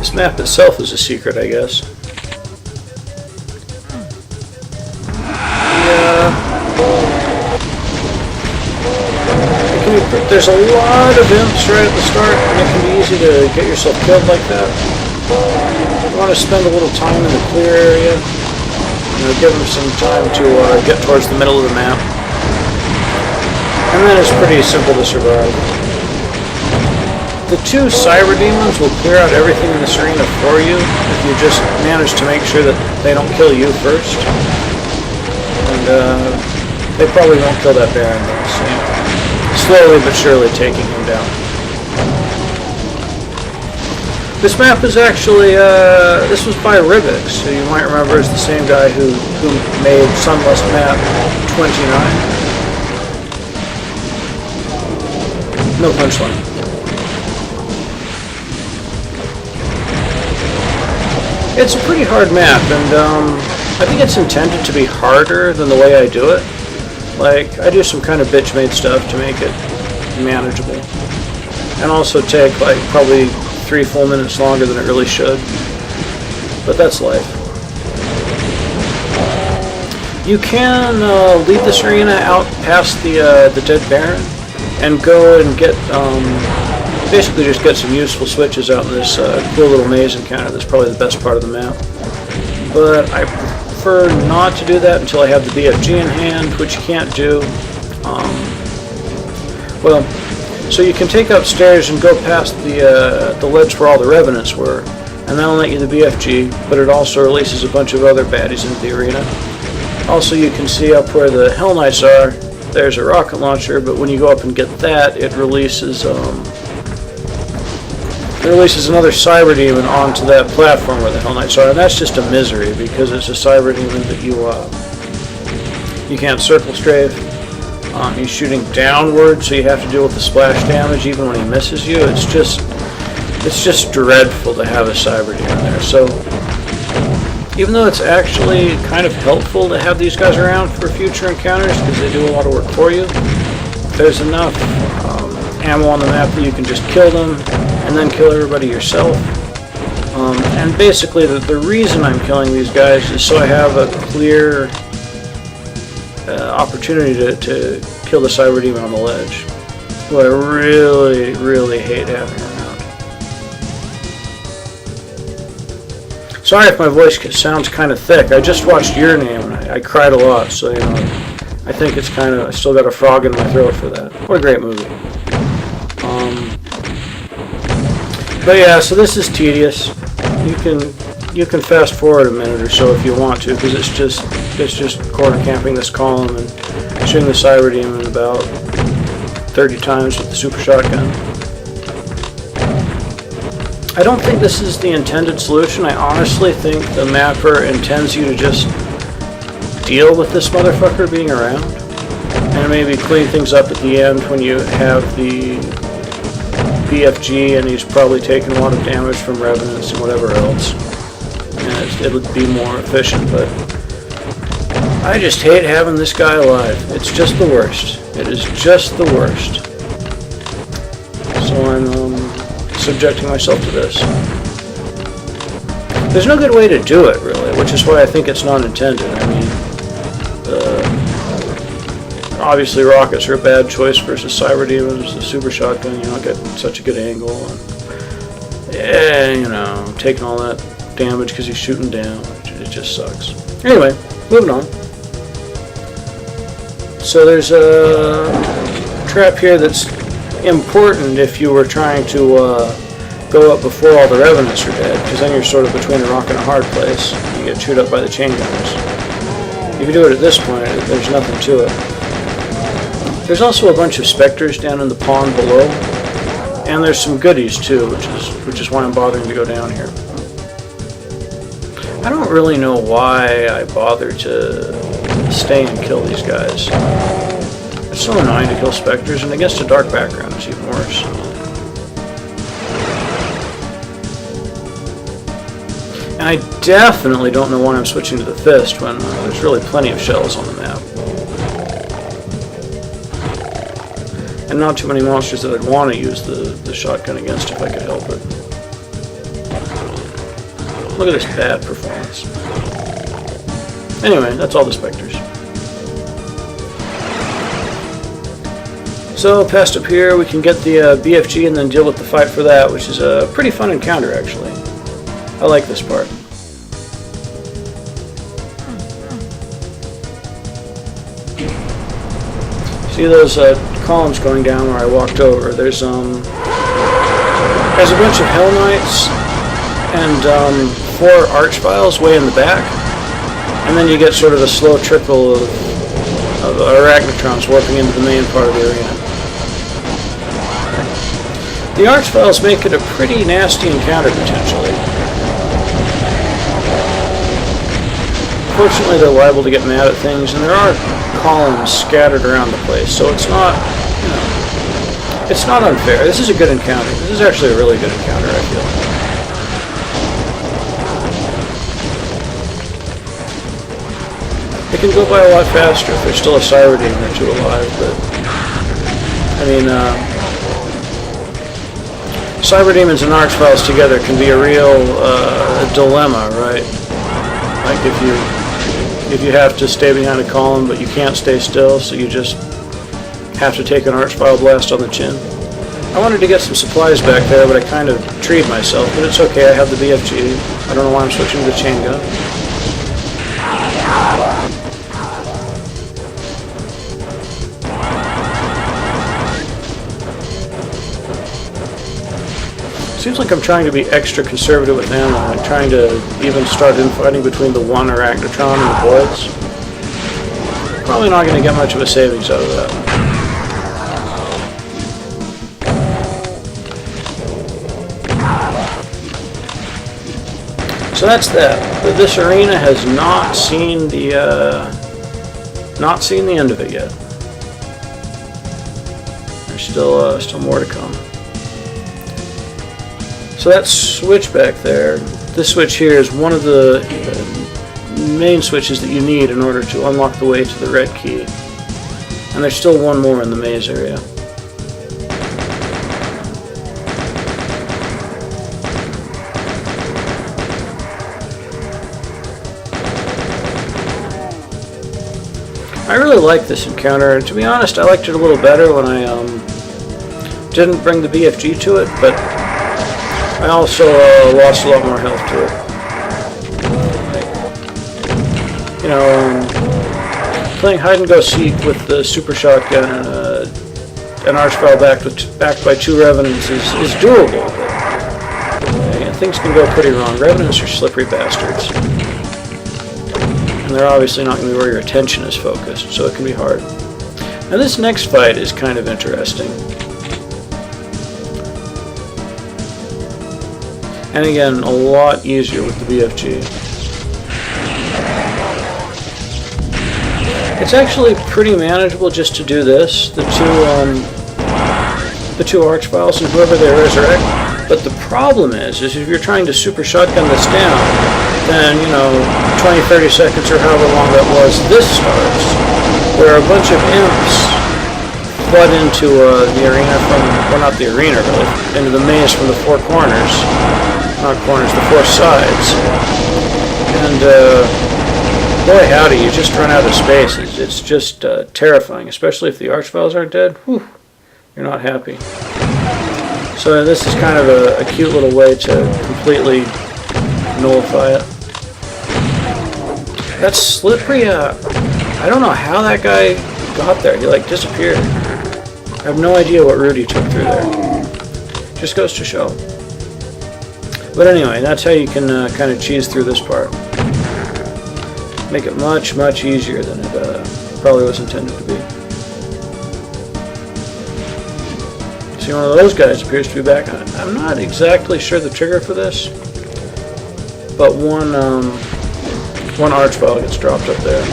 This map itself is a secret, I guess. There's a lot of imps right at the start, and it can be easy to get yourself killed like that. You want to spend a little time in the clear area, give them some time to get towards the middle of the map. And then it's pretty simple to survive. The two cyber demons will clear out everything in this arena for you if you just manage to make sure that they don't kill you first. And they probably won't kill that Baron though, so slowly but surely taking him down. This map is actually, this was by Rivix, who you might remember is the same guy who made Sunlust Map 29. No punchline. It's a pretty hard map, and I think it's intended to be harder than the way I do it. Like, I do some kind of bitch-made stuff to make it manageable. And also take, like, probably 3 full minutes longer than it really should. But that's life. You can leave this arena out past the Dead Baron and go and get, basically just get some useful switches out in this cool little maze encounter. That's probably the best part of the map. But I prefer not to do that until I have the BFG in hand, which you can't do. Well, so you can take upstairs and go past the ledge where all the Revenants were, and that'll let you the BFG, but it also releases a bunch of other baddies into the arena. Also, you can see up where the Hell Knights are, there's a rocket launcher, but when you go up and get that, it releases another cyber demon onto that platform where the Hell Knights are, and that's just a misery because it's a cyber demon that you can't circle strafe. He's shooting downward, so you have to deal with the splash damage even when he misses you. It's just dreadful to have a cyber demon there. So even though it's actually kind of helpful to have these guys around for future encounters because they do a lot of work for you, there's enough ammo on the map that you can just kill them and then kill everybody yourself. And basically the reason I'm killing these guys is so I have a clear opportunity to kill the cyber demon on the ledge, who I really, really hate having around. Sorry if my voice sounds kind of thick. I just watched Your Name and I cried a lot, so I think it's kind of, I still got a frog in my throat for that. What a great movie. But yeah, so this is tedious. You can fast forward a minute or so if you want to, because it's just corner camping this column and shooting the cyber demon about 30 times with the super shotgun. I don't think this is the intended solution. I honestly think the mapper intends you to just deal with this motherfucker being around and maybe clean things up at the end when you have the BFG and he's probably taken a lot of damage from Revenants and whatever else. And it would be more efficient, but I just hate having this guy alive. It's just the worst. It is just the worst. So I'm subjecting myself to this. There's no good way to do it, really, which is why I think it's not intended. I mean, obviously rockets are a bad choice versus cyber demons. The super shotgun, you don't get such a good angle, and taking all that damage because he's shooting down. It just sucks. Anyway, moving on. So there's a trap here that's important if you were trying to go up before all the Revenants are dead, because then you're sort of between a rock and a hard place. You get chewed up by the chain gunners. If you do it at this point, there's nothing to it. There's also a bunch of specters down in the pond below, and there's some goodies too, which is why I'm bothering to go down here. I don't really know why I bother to stay and kill these guys. It's so annoying to kill specters, and against a dark background it's even worse. And I definitely don't know why I'm switching to the fist when there's really plenty of shells on the map. And not too many monsters that I'd want to use the shotgun against if I could help it. Look at this bad performance. Anyway, that's all the Spectres. So, past up here, we can get the BFG and then deal with the fight for that, which is a pretty fun encounter, actually. I like this part. See those columns going down where I walked over? There's a bunch of Hell Knights and 4 Archviles way in the back, and then you get sort of a slow trickle of Arachnotrons warping into the main part of the arena. The Archviles make it a pretty nasty encounter potentially. Fortunately, they're liable to get mad at things, and there are columns scattered around the place, so it's not, you know, it's not unfair. This is a good encounter. This is actually a really good encounter, I feel. It can go by a lot faster if there's still a Cyber Demon or 2 alive, but I mean, Cyber Demons and Archviles together can be a real dilemma, right? Like if you have to stay behind a column, but you can't stay still, so you just have to take an Archvile blast on the chin. I wanted to get some supplies back there, but I kind of treed myself, but it's okay, I have the BFG. I don't know why I'm switching to the chain gun. Seems like I'm trying to be extra conservative with ammo. I'm trying to even start infighting between the 1 Arachnotron and the Bloods. Probably not going to get much of a savings out of that. So that's that. But this arena has not seen the end of it yet. There's still more to come. So that switch back there, this switch here is one of the main switches that you need in order to unlock the way to the red key. And there's still one more in the maze area. I really like this encounter, and to be honest, I liked it a little better when I didn't bring the BFG to it, but I also lost a lot more health to it. You know, playing hide and go seek with the super shotgun and an Archvile backed by 2 Revenants is doable, but things can go pretty wrong. Revenants are slippery bastards, and they're obviously not going to be where your attention is focused, so it can be hard. Now this next fight is kind of interesting. And again, a lot easier with the BFG. It's actually pretty manageable just to do this, the two Archviles and whoever they resurrect. But the problem is if you're trying to super shotgun this down, then, you know, 20-30 seconds or however long that was, this starts, where a bunch of imps flood into the arena from, well, not the arena really, into the maze from the 4 corners. Not corners, the 4 sides. And, boy howdy, you just run out of space. It's just terrifying, especially if the Archviles aren't dead. Whew, you're not happy. So this is kind of a cute little way to completely nullify it. That's slippery. I don't know how that guy got there. He like disappeared. I have no idea what route he took through there. Just goes to show. But anyway, that's how you can kind of cheese through this part. Make it much, much easier than it probably was intended to be. See, one of those guys appears to be back on it. I'm not exactly sure the trigger for this, but one Archvile gets dropped up there.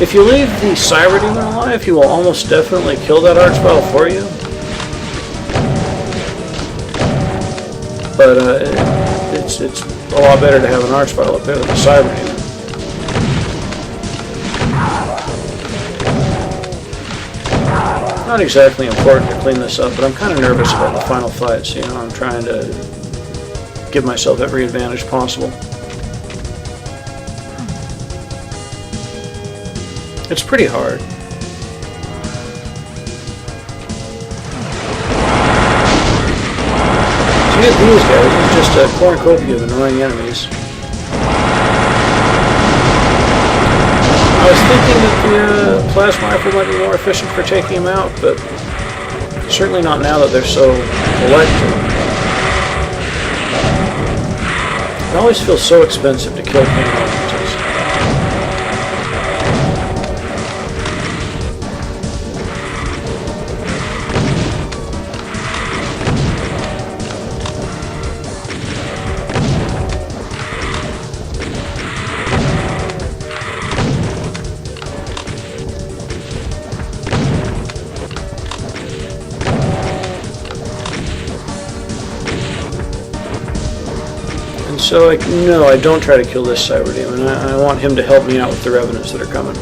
If you leave the Cyber Demon alive, he will almost definitely kill that Archvile for you. But it's a lot better to have an Archvile up there than a Cyber Demon. Not exactly important to clean this up, but I'm kind of nervous about the final fight, so I'm trying to give myself every advantage possible. It's pretty hard. To get these guys, it's just a cornucopia of annoying enemies. I was thinking that the plasma rifle might be more efficient for taking them out, but certainly not now that they're so collected. It always feels so expensive to kill pain elementals. So, no, I don't try to kill this cyber demon. I want him to help me out with the revenants that are coming.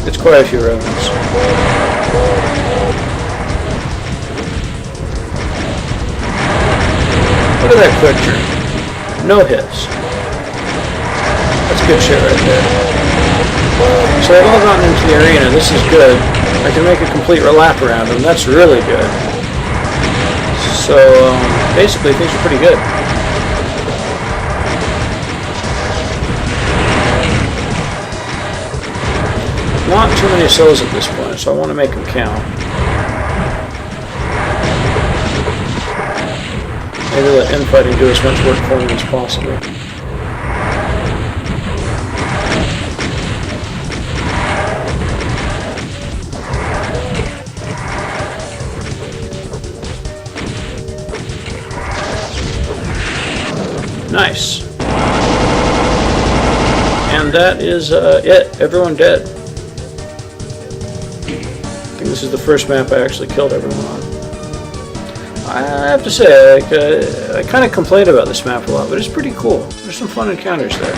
It's quite a few revenants. Look at that quick turn. No hits. That's good shit right there. So I've all gotten into the arena. This is good. I can make a complete lap around him. That's really good. So, basically, things are pretty good. Not too many souls at this point, so I want to make them count. Maybe let infighting do as much work for me as possible. Nice. And that is it. Everyone dead. I think this is the first map I actually killed everyone on. I have to say, I kind of complained about this map a lot, but it's pretty cool. There's some fun encounters there.